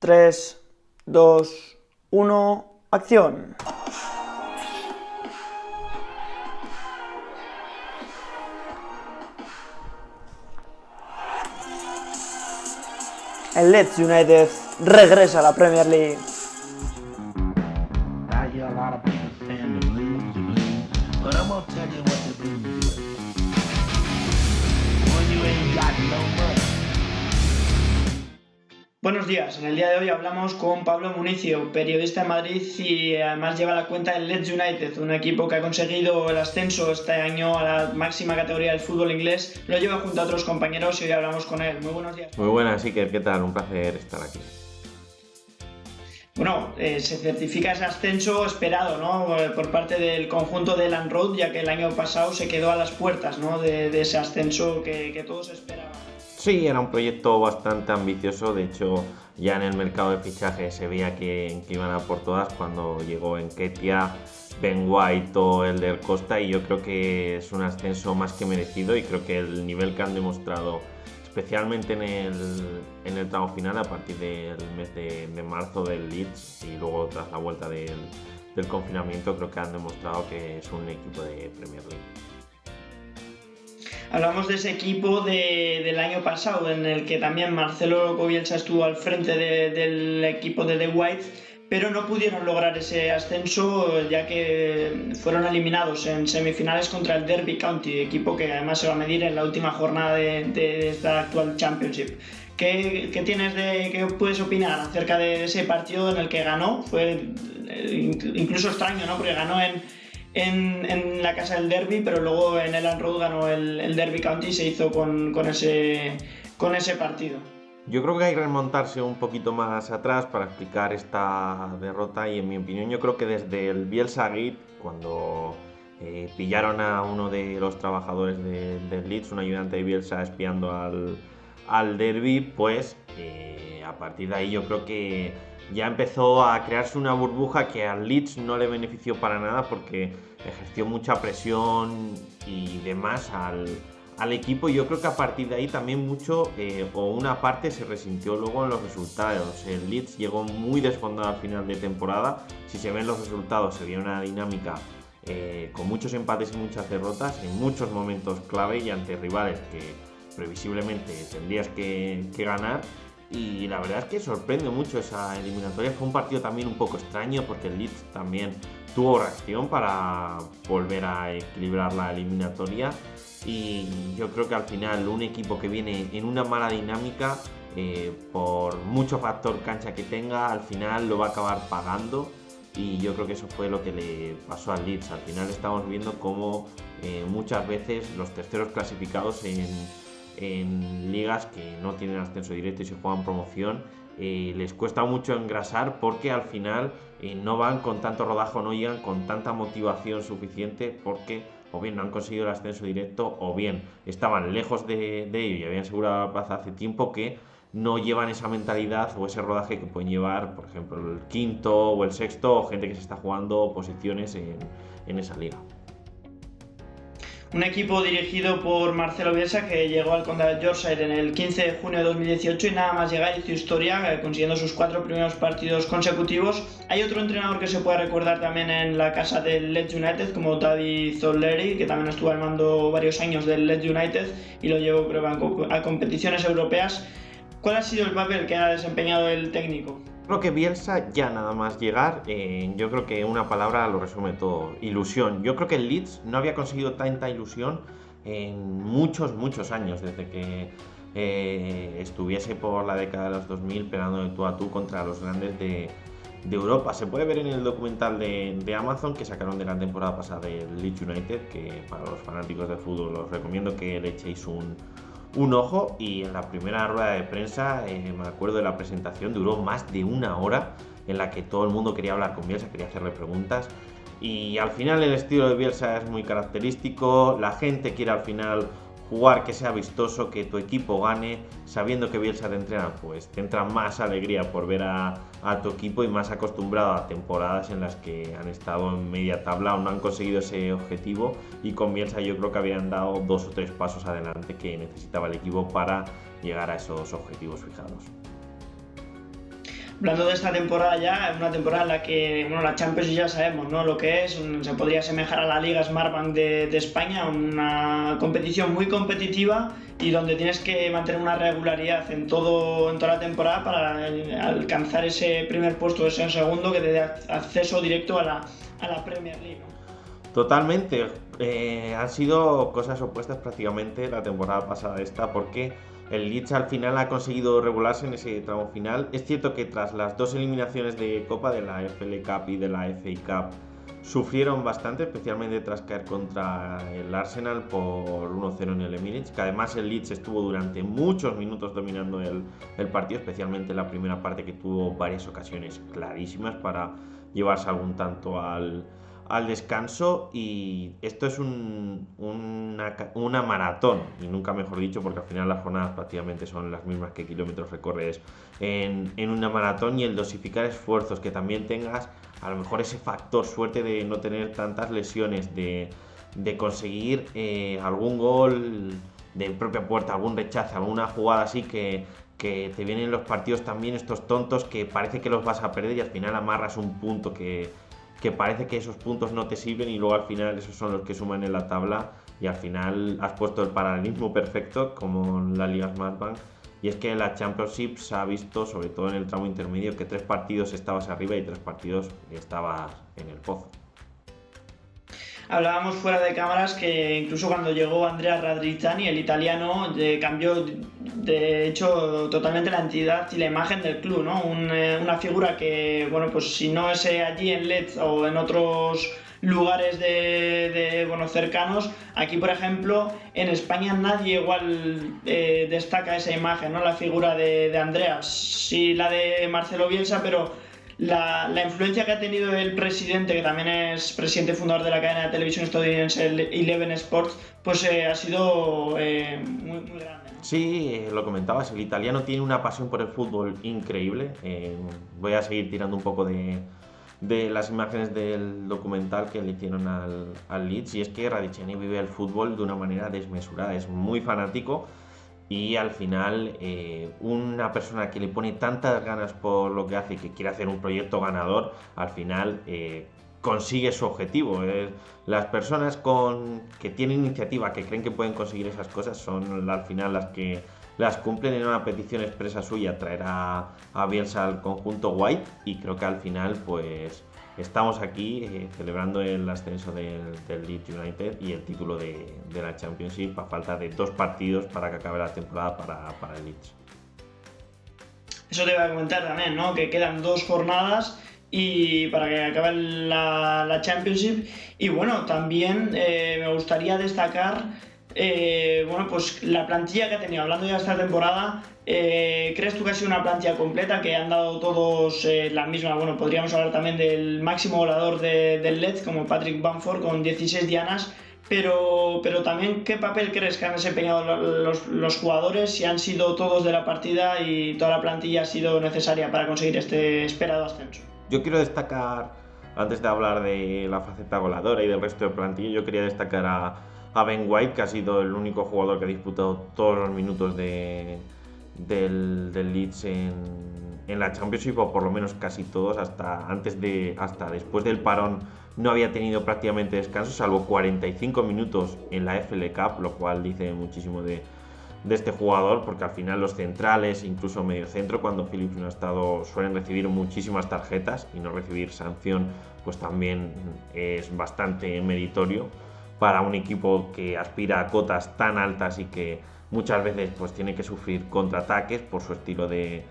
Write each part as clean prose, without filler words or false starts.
3, 2, 1, acción. El Leeds United regresa a la Premier League. Buenos días, en el día de hoy hablamos con Pablo Municio, periodista de Madrid y además lleva la cuenta del Leeds United, un equipo que ha conseguido el ascenso este año a la máxima categoría del fútbol inglés. Lo lleva junto a otros compañeros y hoy hablamos con él. Muy buenos días. Muy buenas, Iker, ¿qué tal? Un placer estar aquí. Bueno, se certifica ese ascenso esperado, ¿no? Por parte del conjunto de Elland Road, ya que el año pasado se quedó a las puertas, ¿no? de ese ascenso que todos esperaban. Sí, era un proyecto bastante ambicioso, de hecho ya en el mercado de fichajes se veía que iban a por todas cuando llegó Nketiah, Ben White o Elder Costa, y yo creo que es un ascenso más que merecido y creo que el nivel que han demostrado, especialmente en el tramo final a partir del mes de marzo del Leeds y luego tras la vuelta del confinamiento, creo que han demostrado que es un equipo de Premier League. Hablamos de ese equipo del año pasado, en el que también Marcelo Bielsa estuvo al frente del equipo de The White, pero no pudieron lograr ese ascenso ya que fueron eliminados en semifinales contra el Derby County, equipo que además se va a medir en la última jornada de esta actual Championship. ¿Qué puedes opinar acerca de ese partido en el que ganó? Fue incluso extraño, ¿no? Porque ganó en la casa del Derby, pero luego en Elland Road ganó el Derby County y se hizo con ese partido. Yo creo que hay que remontarse un poquito más atrás para explicar esta derrota, y en mi opinión yo creo que desde el Bielsa Gate, cuando pillaron a uno de los trabajadores del Leeds, un ayudante de Bielsa espiando al Derby, pues a partir de ahí yo creo que ya empezó a crearse una burbuja que al Leeds no le benefició para nada, porque ejerció mucha presión y demás al equipo, y yo creo que a partir de ahí también mucho o una parte se resintió luego en los resultados. El Leeds llegó muy desfondado al final de temporada. Si se ven los resultados, se ve una dinámica con muchos empates y muchas derrotas en muchos momentos clave y ante rivales que previsiblemente tendrías que ganar. Y la verdad es que sorprende mucho esa eliminatoria. Fue un partido también un poco extraño porque el Leeds también tuvo reacción para volver a equilibrar la eliminatoria, y yo creo que al final un equipo que viene en una mala dinámica, por mucho factor cancha que tenga, al final lo va a acabar pagando, y yo creo que eso fue lo que le pasó al Leeds. Al final estamos viendo cómo muchas veces los terceros clasificados en ligas que no tienen ascenso directo y se juegan promoción, les cuesta mucho engrasar, porque al final no van con tanto rodaje, no llegan con tanta motivación suficiente, porque o bien no han conseguido el ascenso directo o bien estaban lejos de ello y habían asegurado la plaza hace tiempo, que no llevan esa mentalidad o ese rodaje que pueden llevar, por ejemplo, el quinto o el sexto, o gente que se está jugando posiciones en esa liga. Un equipo dirigido por Marcelo Bielsa, que llegó al Condado de Yorkshire en el 15 de junio de 2018 y nada más llegar hizo historia, consiguiendo sus 4 primeros partidos consecutivos. Hay otro entrenador que se puede recordar también en la casa del Leeds United, como David O'Leary, que también estuvo al mando varios años del Leeds United y lo llevó, creo, a competiciones europeas. ¿Cuál ha sido el papel que ha desempeñado el técnico? Creo que Bielsa, ya nada más llegar, yo creo que una palabra lo resume todo: ilusión. Yo creo que el Leeds no había conseguido tanta ilusión en muchos años, desde que estuviese por la década de los 2000 peleando de tú a tú contra los grandes de Europa. Se puede ver en el documental de Amazon que sacaron de la temporada pasada del Leeds United, que para los fanáticos del fútbol os recomiendo que le echéis un ojo. Y en la primera rueda de prensa, me acuerdo de la presentación, duró más de una hora, en la que todo el mundo quería hablar con Bielsa, quería hacerle preguntas, y al final el estilo de Bielsa es muy característico. La gente quiere al final jugar que sea vistoso, que tu equipo gane. Sabiendo que Bielsa te entrena, pues te entra más alegría por ver a tu equipo, y más acostumbrado a temporadas en las que han estado en media tabla o no han conseguido ese objetivo, y con Bielsa yo creo que habían dado 2 o 3 pasos adelante que necesitaba el equipo para llegar a esos objetivos fijados. hablando de esta temporada ya, una temporada en la que, bueno, la Champions ya sabemos, ¿no? Lo que es, se podría asemejar a la Liga Smartbank de España, una competición muy competitiva y donde tienes que mantener una regularidad en toda la temporada para alcanzar ese primer puesto, ese segundo que te dé acceso directo a la Premier League, ¿no? Totalmente. Han sido cosas opuestas prácticamente la temporada pasada esta, porque el Leeds al final ha conseguido regularse en ese tramo final. Es cierto que tras las dos eliminaciones de Copa, de la FL Cup y de la FA Cup, sufrieron bastante, especialmente tras caer contra el Arsenal por 1-0 en el Emirates, que además el Leeds estuvo durante muchos minutos dominando el partido, especialmente en la primera parte, que tuvo varias ocasiones clarísimas para llevarse algún tanto al descanso. Y esto es una maratón, y nunca mejor dicho, porque al final las jornadas prácticamente son las mismas que kilómetros recorres en una maratón, y el dosificar esfuerzos, que también tengas a lo mejor ese factor suerte de no tener tantas lesiones, de conseguir algún gol de propia puerta, algún rechazo, alguna jugada así que te vienen los partidos también estos tontos que parece que los vas a perder y al final amarras un punto que parece que esos puntos no te sirven, y luego al final esos son los que suman en la tabla, y al final has puesto el paralelismo perfecto como en la Liga Smartbank. Y es que en la Championship se ha visto, sobre todo en el tramo intermedio, que 3 partidos estabas arriba y 3 partidos estabas en el pozo. Hablábamos fuera de cámaras que incluso cuando llegó Andrea Radrizzani, el italiano, cambió de hecho totalmente la entidad y la imagen del club, ¿no? Una figura que, bueno, pues si no es allí en Leeds o en otros lugares bueno, cercanos, aquí por ejemplo en España nadie igual destaca esa imagen, ¿no? La figura de Andrea, sí la de Marcelo Bielsa, pero la influencia que ha tenido el presidente, que también es presidente fundador de la cadena de televisión estadounidense Eleven Sports, pues ha sido muy, muy grande, ¿no? Sí, lo comentabas, el italiano tiene una pasión por el fútbol increíble. Voy a seguir tirando un poco de las imágenes del documental que le hicieron al Leeds, y es que Radrizzani vive el fútbol de una manera desmesurada, es muy fanático. Y al final, una persona que le pone tantas ganas por lo que hace y que quiere hacer un proyecto ganador, al final consigue su objetivo. Las personas que tienen iniciativa, que creen que pueden conseguir esas cosas, son al final las que las cumplen. En una petición expresa suya traer a Bielsa al conjunto White, y creo que al final pues estamos aquí celebrando el ascenso del Leeds United y el título de la Championship a falta de 2 partidos para que acabe la temporada para el Leeds. Eso te iba a comentar también, ¿no? Que quedan 2 jornadas y para que acabe la Championship. Y bueno, también me gustaría destacar bueno, pues la plantilla que ha tenido, hablando ya de esta temporada. ¿Crees tú que ha sido una plantilla completa, que han dado todos la misma? Bueno, podríamos hablar también del máximo goleador del Leeds, como Patrick Bamford, con 16 dianas, pero también, ¿qué papel crees que han desempeñado los jugadores, si han sido todos de la partida y toda la plantilla ha sido necesaria para conseguir este esperado ascenso? Yo quiero destacar, antes de hablar de la faceta goleadora y del resto de plantilla, yo quería destacar a Ben White, que ha sido el único jugador que ha disputado todos los minutos del Leeds en la Championship, o por lo menos casi todos, hasta después del parón no había tenido prácticamente descanso, salvo 45 minutos en la FL Cup, lo cual dice muchísimo de este jugador, porque al final los centrales, incluso medio centro, cuando Phillips no ha estado, suelen recibir muchísimas tarjetas, y no recibir sanción pues también es bastante meritorio para un equipo que aspira a cotas tan altas y que muchas veces pues tiene que sufrir contraataques por su estilo de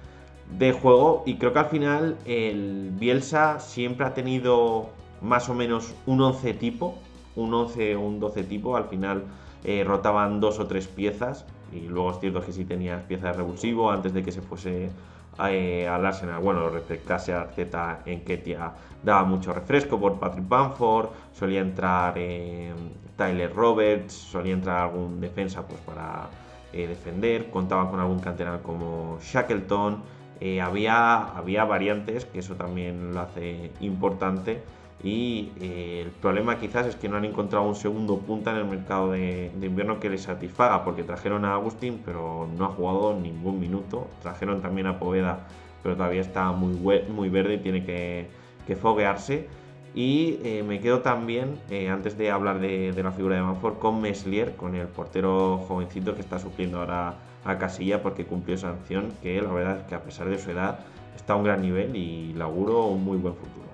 juego. Y creo que al final el Bielsa siempre ha tenido más o menos un 11 tipo, un 11 o un 12 tipo. Al final rotaban 2 o 3 piezas, y luego es cierto que sí tenías piezas de revulsivo antes de que se fuese al Arsenal. Bueno, refrescase a Arteta en Ketia, daba mucho refresco por Patrick Bamford, solía entrar Tyler Roberts, solía entrar algún defensa pues para defender, contaba con algún canterano como Shackleton. Había variantes, que eso también lo hace importante. Y el problema quizás es que no han encontrado un segundo punta en el mercado de invierno que les satisfaga, porque trajeron a Agustín pero no ha jugado ningún minuto. Trajeron también a Poveda, pero todavía está muy verde y tiene que foguearse. Y me quedo también, antes de hablar de la figura de Bamford, con Meslier, con el portero jovencito que está supliendo ahora a Casilla porque cumplió sanción, que la verdad es que a pesar de su edad está a un gran nivel y le auguro un muy buen futuro.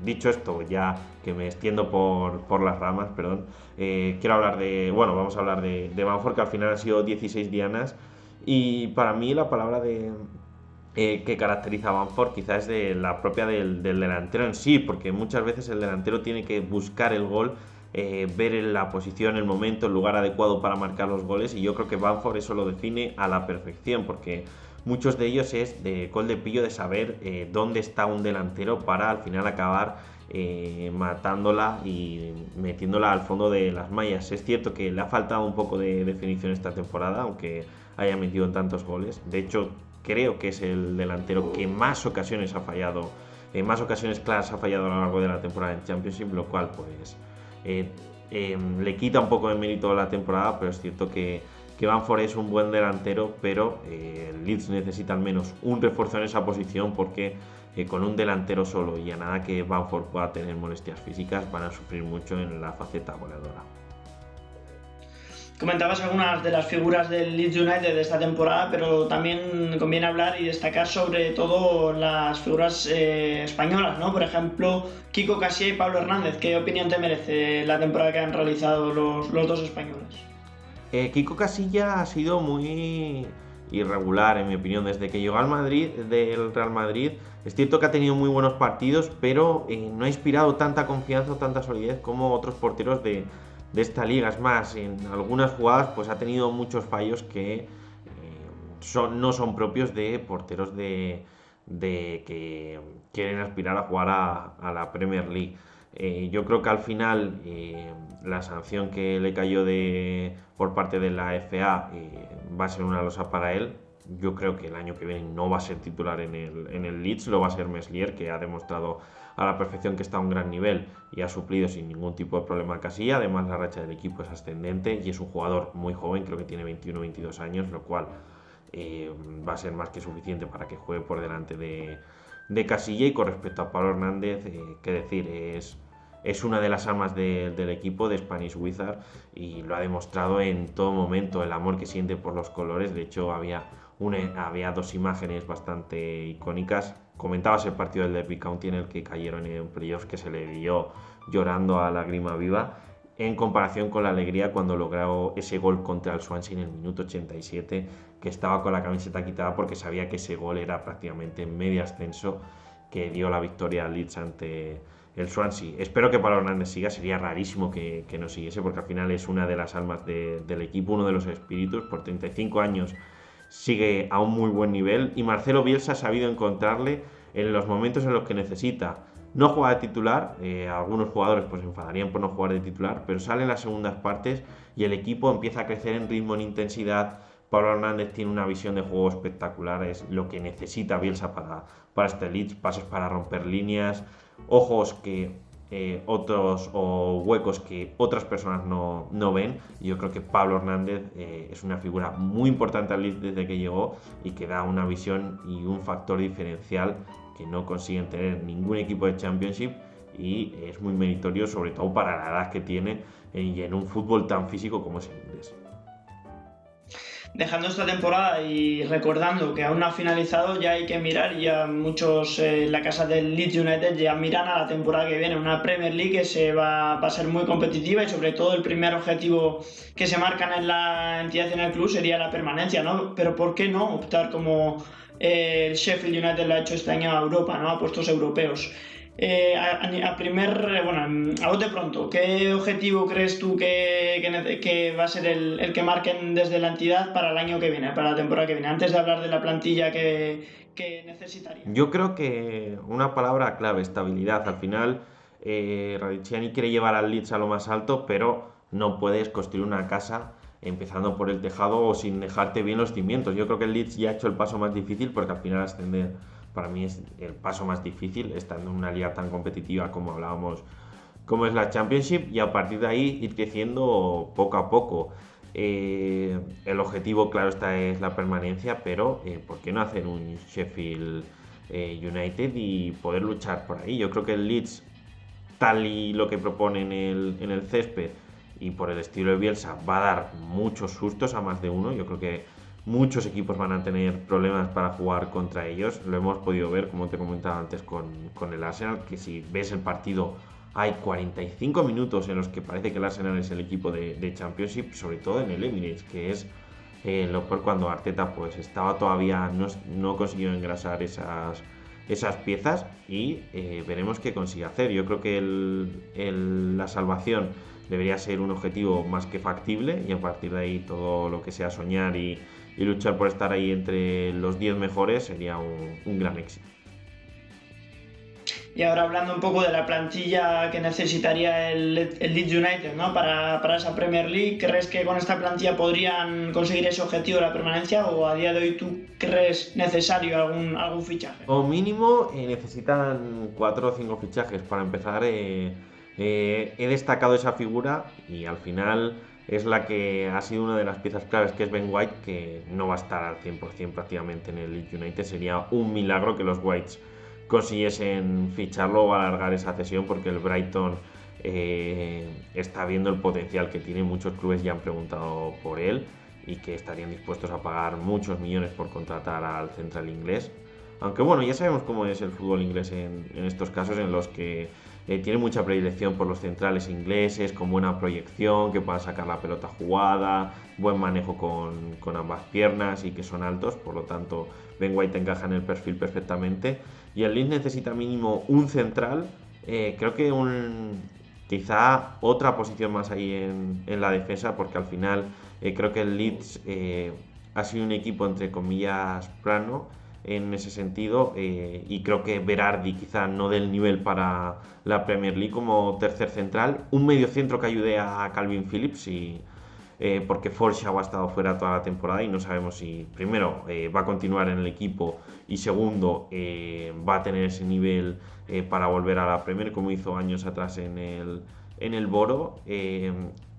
Dicho esto, ya que me extiendo por las ramas, perdón, quiero hablar vamos a hablar de Bamford, que al final han sido 16 dianas, y para mí la palabra que caracteriza a Bamford quizás es de la propia del delantero en sí, porque muchas veces el delantero tiene que buscar el gol, ver la posición, el momento, el lugar adecuado para marcar los goles, y yo creo que Bamford eso lo define a la perfección, porque muchos de ellos es de gol de pillo, de saber dónde está un delantero para al final acabar matándola y metiéndola al fondo de las mallas. Es cierto que le ha faltado un poco de definición esta temporada, aunque haya metido tantos goles. De hecho, creo que es el delantero que más ocasiones ha fallado, más ocasiones claras ha fallado a lo largo de la temporada en Championship, lo cual pues le quita un poco de mérito a la temporada, pero es cierto que Bamford es un buen delantero, pero el Leeds necesita al menos un refuerzo en esa posición, porque con un delantero solo y a nada que Bamford pueda tener molestias físicas van a sufrir mucho en la faceta goleadora. Comentabas algunas de las figuras del Leeds United de esta temporada, pero también conviene hablar y destacar sobre todo las figuras españolas, ¿no? Por ejemplo, Kiko Casilla y Pablo Hernández. ¿Qué opinión te merece la temporada que han realizado los dos españoles? Kiko Casilla ha sido muy irregular, en mi opinión, desde que llegó del Real Madrid. Es cierto que ha tenido muy buenos partidos, pero no ha inspirado tanta confianza o tanta solidez como otros porteros de esta liga. Es más, en algunas jugadas pues ha tenido muchos fallos que no son propios de porteros de que quieren aspirar a jugar a la Premier League. Yo creo que al final la sanción que le cayó por parte de la FA va a ser una losa para él. Yo creo que el año que viene no va a ser titular en el Leeds, lo va a ser Meslier, que ha demostrado a la perfección que está a un gran nivel y ha suplido sin ningún tipo de problema a Casilla. Además, la racha del equipo es ascendente y es un jugador muy joven, creo que tiene 21 o 22 años, lo cual va a ser más que suficiente para que juegue por delante de Casilla. Y con respecto a Pablo Hernández, qué decir, es una de las almas del equipo de Spanish Wizard y lo ha demostrado en todo momento, el amor que siente por los colores. De hecho, había dos imágenes bastante icónicas. Comentabas el partido del Derby County en el que cayeron en playoffs, que se le vio llorando a lágrima viva, en comparación con la alegría cuando logró ese gol contra el Swansea en el minuto 87, que estaba con la camiseta quitada porque sabía que ese gol era prácticamente en medio ascenso, que dio la victoria al Leeds ante el Swansea. Espero que Pablo Hernández siga, sería rarísimo que no siguiese, porque al final es una de las almas del equipo, uno de los espíritus. Por 35 años sigue a un muy buen nivel y Marcelo Bielsa ha sabido encontrarle en los momentos en los que necesita. No juega de titular, algunos jugadores pues se enfadarían por no jugar de titular, pero sale en las segundas partes y el equipo empieza a crecer en ritmo, en intensidad. Pablo Hernández tiene una visión de juego espectacular, es lo que necesita Bielsa para este Leeds, pases para romper líneas, ojos que otros o huecos que otras personas no ven. Y yo creo que Pablo Hernández es una figura muy importante al Leeds desde que llegó y que da una visión y un factor diferencial que no consiguen tener ningún equipo de Championship, y es muy meritorio, sobre todo para la edad que tiene y en un fútbol tan físico como es el inglés. Dejando esta temporada y recordando que aún no ha finalizado, ya hay que mirar, ya muchos en la casa del Leeds United ya miran a la temporada que viene, una Premier League que va a ser muy competitiva, y sobre todo el primer objetivo que se marcan en la entidad y en el club sería la permanencia, ¿no? Pero ¿por qué no optar, como el Sheffield United lo ha hecho este año, a Europa, ¿no? A puestos europeos? A bote pronto, ¿qué objetivo crees tú que va a ser el que marquen desde la entidad para el año que viene, para la temporada que viene, antes de hablar de la plantilla que necesitaría? Yo creo que una palabra clave, estabilidad. Al final, Radicciani quiere llevar al Leeds a lo más alto, pero no puedes construir una casa empezando por el tejado o sin dejarte bien los cimientos. Yo creo que el Leeds ya ha hecho el paso más difícil, porque al final ascender para mí es el paso más difícil, estando en una liga tan competitiva como hablábamos, como es la Championship, y a partir de ahí ir creciendo poco a poco. El objetivo, claro está, es la permanencia, pero ¿por qué no hacer un Sheffield United y poder luchar por ahí? Yo creo que el Leeds, tal y lo que propone en el césped y por el estilo de Bielsa, va a dar muchos sustos a más de uno. Yo creo que muchos equipos van a tener problemas para jugar contra ellos. Lo hemos podido ver, como te comentaba antes, con el Arsenal, que si ves el partido hay 45 minutos en los que parece que el Arsenal es el equipo de Championship, sobre todo en el Emirates, que es lo peor cuando Arteta pues estaba todavía, no consiguió engrasar esas piezas y veremos qué consigue hacer. Yo creo que la salvación debería ser un objetivo más que factible y a partir de ahí todo lo que sea soñar y luchar por estar ahí entre los 10 mejores sería un gran éxito. Y ahora hablando un poco de la plantilla que necesitaría el Leeds United, ¿no? para esa Premier League, ¿crees que con esta plantilla podrían conseguir ese objetivo de la permanencia o a día de hoy tú crees necesario algún fichaje? Como mínimo necesitan 4 o 5 fichajes para empezar. He destacado esa figura y al final es la que ha sido una de las piezas claves, que es Ben White, que no va a estar al 100% prácticamente en el Leeds United. Sería un milagro que los Whites consiguiesen ficharlo o alargar esa cesión, porque el Brighton está viendo el potencial que tiene. Muchos clubes ya han preguntado por él y que estarían dispuestos a pagar muchos millones por contratar al central inglés. Aunque bueno, ya sabemos cómo es el fútbol inglés en estos casos en los que tiene mucha predilección por los centrales ingleses, con buena proyección, que puedan sacar la pelota jugada, buen manejo con ambas piernas y que son altos. Por lo tanto, Ben White encaja en el perfil perfectamente. Y el Leeds necesita mínimo un central. Creo que quizá otra posición más ahí en la defensa, porque al final creo que el Leeds ha sido un equipo entre comillas plano en ese sentido, y creo que Berardi quizá no del nivel para la Premier League como tercer central, un mediocentro que ayude a Calvin Phillips porque Forshaw ha estado fuera toda la temporada y no sabemos si primero va a continuar en el equipo y segundo va a tener ese nivel para volver a la Premier como hizo años atrás en el Boro.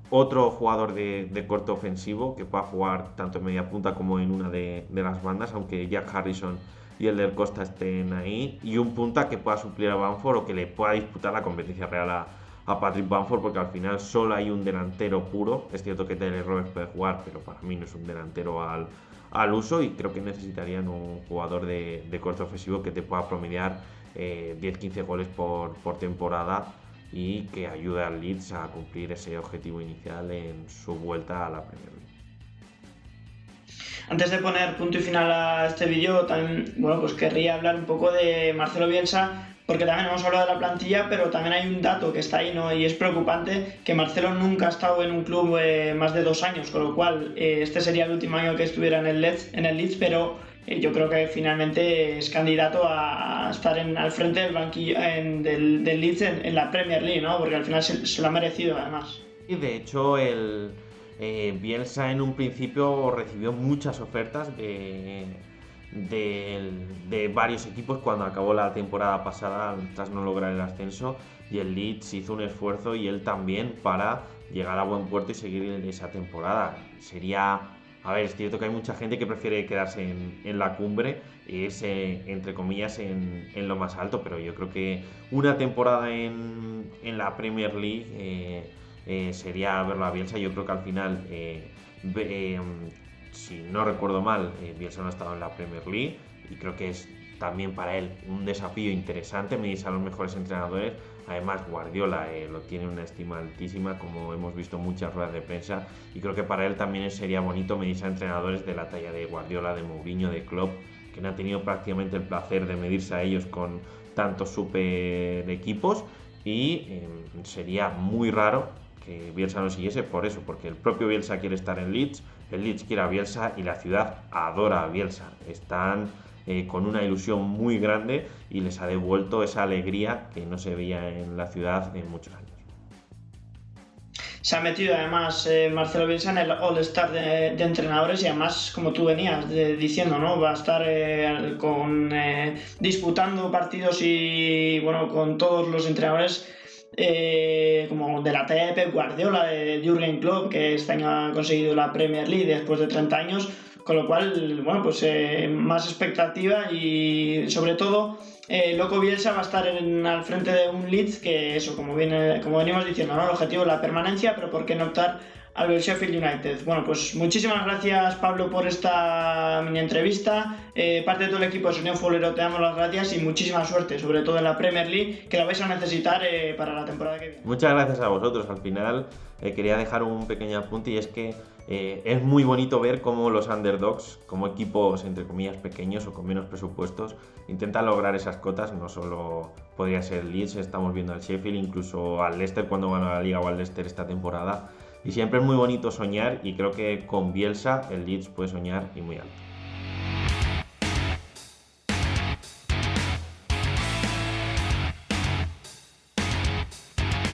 Otro jugador de corte ofensivo que pueda jugar tanto en media punta como en una de las bandas, aunque Jack Harrison y Elder Costa estén ahí, y un punta que pueda suplir a Bamford o que le pueda disputar la competencia real a Patrick Bamford, porque al final solo hay un delantero puro. Es cierto que Tyler Roberts puede jugar, pero para mí no es un delantero al uso, y creo que necesitarían un jugador de corte ofensivo que te pueda promediar 10-15 goles por temporada y que ayude al Leeds a cumplir ese objetivo inicial en su vuelta a la Premier League. Antes de poner punto y final a este vídeo, también pues querría hablar un poco de Marcelo Bielsa, porque también hemos hablado de la plantilla, pero también hay un dato que está ahí, ¿no? Y es preocupante, que Marcelo nunca ha estado en un club más de 2 años, con lo cual este sería el último año que estuviera en el Leeds, pero yo creo que finalmente es candidato a estar al frente del banquillo del Leeds en la Premier League, ¿no? Porque al final se lo ha merecido, además. Y de hecho, Bielsa en un principio recibió muchas ofertas de varios equipos cuando acabó la temporada pasada tras no lograr el ascenso, y el Leeds hizo un esfuerzo y él también para llegar a buen puerto y seguir en esa temporada. Es cierto que hay mucha gente que prefiere quedarse en la cumbre y irse, entre comillas, en lo más alto, pero yo creo que una temporada en la Premier League sería verlo a Bielsa. Yo creo que al final, si no recuerdo mal, Bielsa no ha estado en la Premier League y creo que es también para él un desafío interesante medirse a los mejores entrenadores. Además, Guardiola lo tiene en una estima altísima, como hemos visto en muchas ruedas de prensa, y creo que para él también sería bonito medirse a entrenadores de la talla de Guardiola, de Mourinho, de Klopp, que no han tenido prácticamente el placer de medirse a ellos con tantos super equipos, y sería muy raro que Bielsa no siguiese por eso, porque el propio Bielsa quiere estar en Leeds, el Leeds quiere a Bielsa y la ciudad adora a Bielsa. Están con una ilusión muy grande y les ha devuelto esa alegría que no se veía en la ciudad en muchos años. Se ha metido además Marcelo Bielsa en el All-Star de entrenadores, y además, como tú venías diciendo, ¿no? Va a estar disputando partidos y con todos los entrenadores como de la talla de Pep Guardiola, de Jürgen Klopp, que este año ha conseguido la Premier League después de 30 años, con lo cual, bueno, pues más expectativa y sobre todo Loco Bielsa va a estar al frente de un Leeds que eso, como venimos diciendo, ¿no? El objetivo es la permanencia, pero ¿por qué no optar al Sheffield United? Bueno, pues muchísimas gracias, Pablo, por esta mini entrevista. Parte de todo el equipo de Sonido Futbolero te damos las gracias y muchísima suerte, sobre todo en la Premier League, que la vais a necesitar para la temporada que viene. Muchas gracias a vosotros. Al final quería dejar un pequeño apunte y es que es muy bonito ver cómo los underdogs, como equipos entre comillas pequeños o con menos presupuestos, intentan lograr esas cotas. No solo podría ser el Leeds, estamos viendo al Sheffield, incluso al Leicester cuando ganó la Liga o al Leicester esta temporada. Y siempre es muy bonito soñar y creo que con Bielsa el Leeds puede soñar y muy alto.